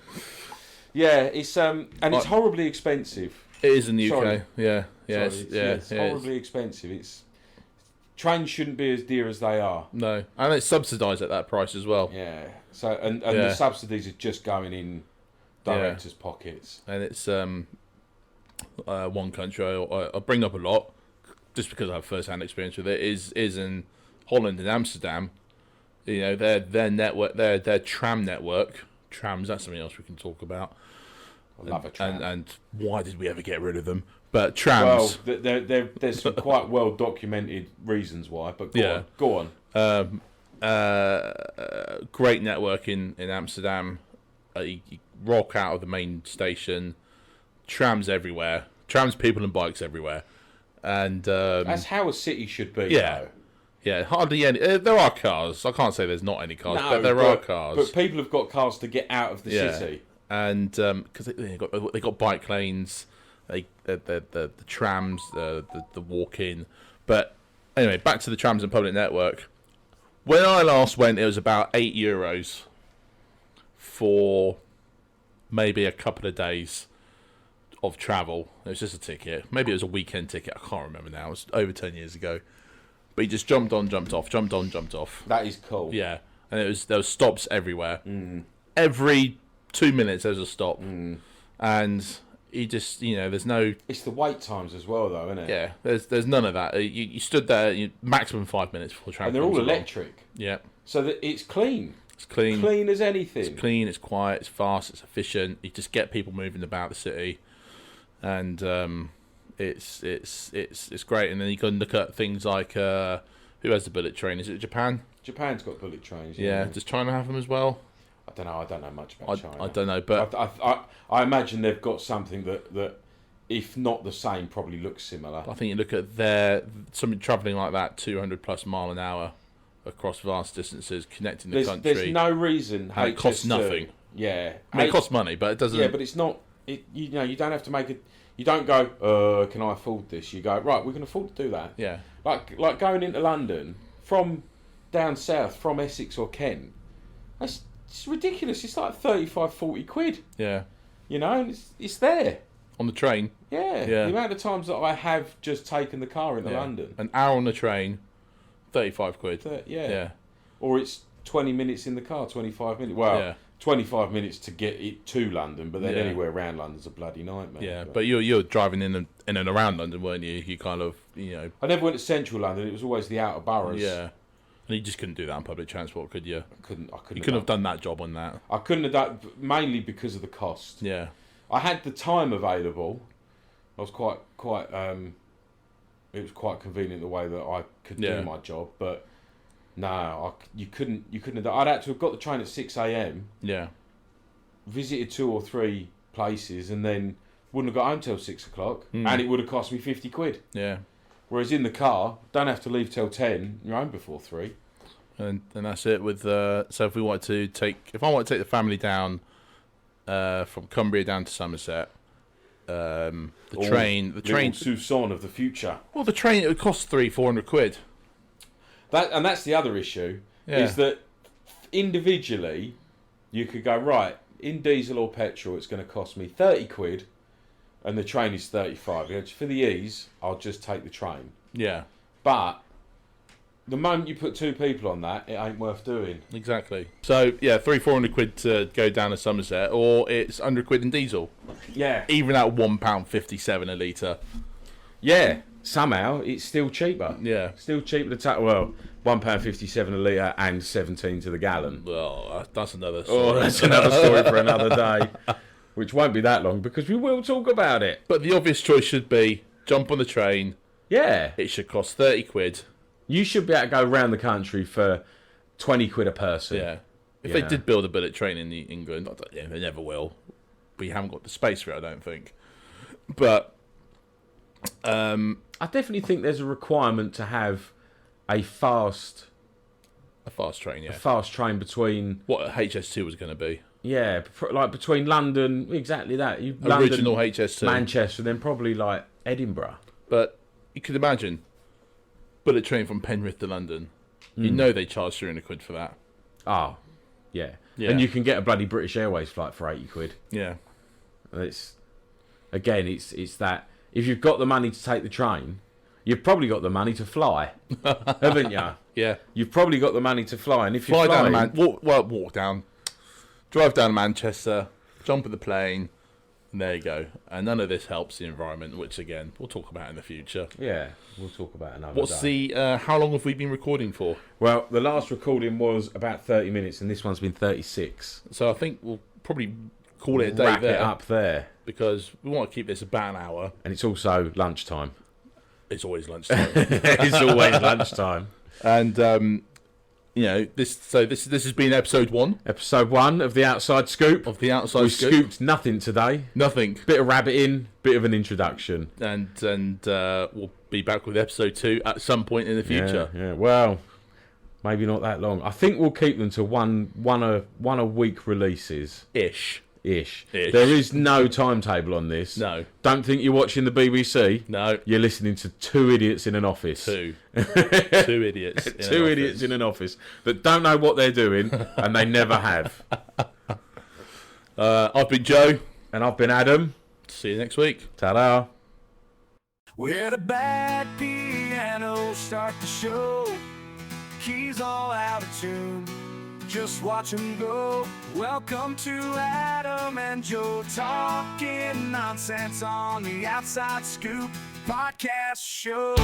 Yeah, it's it's horribly expensive. It is in the UK. Sorry. Yeah, It's horribly expensive. Trains shouldn't be as dear as they are. No, and it's subsidised at that price as well. Yeah. So and the subsidies are just going in directors' pockets. And it's one country I bring up a lot, just because I have first-hand experience with it. Is in Holland and Amsterdam. You know, their network, their tram network. Trams, that's something else we can talk about. I love a tram. And why did we ever get rid of them? But trams... Well, there's some quite well-documented reasons why, but go on. Great network in Amsterdam. You rock out of the main station. Trams everywhere. Trams, people and bikes everywhere. And that's how a city should be, though. Yeah, hardly any. There are cars. I can't say there's not any cars, but there are cars. But people have got cars to get out of the city. And because they got bike lanes, the trams, the walk-in. But anyway, back to the trams and public network. When I last went, it was about €8 for maybe a couple of days of travel. It was just a ticket. Maybe it was a weekend ticket. I can't remember now. It was over 10 years ago. But he just jumped on, jumped off, jumped on, jumped off. That is cool. Yeah, and there was stops everywhere. Every 2 minutes there's a stop, and you just there's no. It's the wait times as well, though, isn't it? Yeah, there's none of that. You stood there maximum 5 minutes before travel. And they're all electric. Yeah. So that it's clean. It's clean. Clean as anything. It's clean. It's quiet. It's fast. It's efficient. You just get people moving about the city, and it's great. And then you can look at things like who has the bullet train? Is it Japan? Japan's got bullet trains. Yeah. Does China have them as well? I don't know. I don't know much about China. I don't know, but I imagine they've got something that, if not the same, probably looks similar. I think you look at something travelling like that, 200+ mile an hour across vast distances, connecting the country. There's no reason. And it costs nothing. Yeah, I mean, it costs money, but it doesn't. Yeah, but it's not. You don't have to make it. You don't go, can I afford this? You go, right, we can afford to do that. Yeah. Like going into London from down south, from Essex or Kent. It's ridiculous. It's like 35, 40 quid. Yeah. You know, and it's there. On the train? Yeah. The amount of times that I have just taken the car into London. An hour on the train, 35 quid. Yeah. Or it's 20 minutes in the car, 25 minutes. Well, 25 minutes to get it to London, but then anywhere around London's a bloody nightmare. Yeah, but you're driving in and around London, weren't you? You kind of, I never went to central London. It was always the outer boroughs. Yeah. And you just couldn't do that on public transport, could you? I couldn't You couldn't have done that job on that. I couldn't have done, mainly because of the cost. Yeah. I had the time available. I was quite it was quite convenient the way that I could do my job, but no, you couldn't have done. I'd had to have got the train at 6 a.m. Yeah. Visited 2 or 3 places, and then wouldn't have got home till 6 o'clock, and it would have cost me 50 quid. Yeah. Whereas in the car, don't have to leave till 10. You're home before 3. And that's it with so if I want to take the family down from Cumbria down to Somerset, the train Sousson of the future. Well, the train, it would cost 300-400 quid. That's the other issue, is that individually you could go, right, in diesel or petrol it's going to cost me 30 quid and the train is 35. For the ease, I'll just take the train. Yeah. But the moment you put 2 people on that, it ain't worth doing. Exactly. So, 300-400 quid to go down to Somerset, or it's 100 quid in diesel. Yeah. Even at £1.57 a litre. Yeah. Somehow, it's still cheaper. Yeah. Still cheaper to take, £1.57 a litre and 17 to the gallon. Well, that's another story. Oh, that's another story for another day. Which won't be that long, because we will talk about it. But the obvious choice should be, jump on the train. Yeah. It should cost 30 quid. You should be able to go around the country for 20 quid a person. Yeah. If they did build a bullet train in England, they never will. But you haven't got the space for it, I don't think. But I definitely think there's a requirement to have a fast train, a fast train between what HS2 was going to be. Yeah, like between London, exactly that. Original London, HS2, Manchester, then probably like Edinburgh. But you could imagine bullet train from Penrith to London. You know they charge 300 quid for that. Oh, yeah. And you can get a bloody British Airways flight for 80 quid. Yeah. It's that if you've got the money to take the train, you've probably got the money to fly, haven't you? Yeah. You've probably got the money to fly, and if you walk down, drive down to Manchester, jump at the plane, and there you go. And none of this helps the environment, which again we'll talk about in the future. Yeah, we'll talk about another. What's day. How long have we been recording for? Well, the last recording was about 30 minutes, and this one's been 36. So I think we'll probably call it a day Wrap there. It up there. Because we want to keep this about an hour. And it's also lunchtime. It's always lunchtime. It's always lunchtime. And this has been episode 1. Episode 1 of the Outside Scoop. We scooped nothing today. Nothing. Bit of rabbiting, bit of an introduction. And we'll be back with episode 2 at some point in the future. Yeah. Well, maybe not that long. I think we'll keep them to one a week releases. Ish. There is no timetable on this. No. Don't think you're watching the BBC. No. You're listening to 2 idiots in an office. 2 idiots. Two idiots in an office that don't know what they're doing, and they never have. I've been Joe. And I've been Adam. See you next week. Ta-da. Where the bad piano start to show, keys all out of tune, just watch 'em go. Welcome to Adam and Joe talking nonsense on the Outside Scoop podcast show.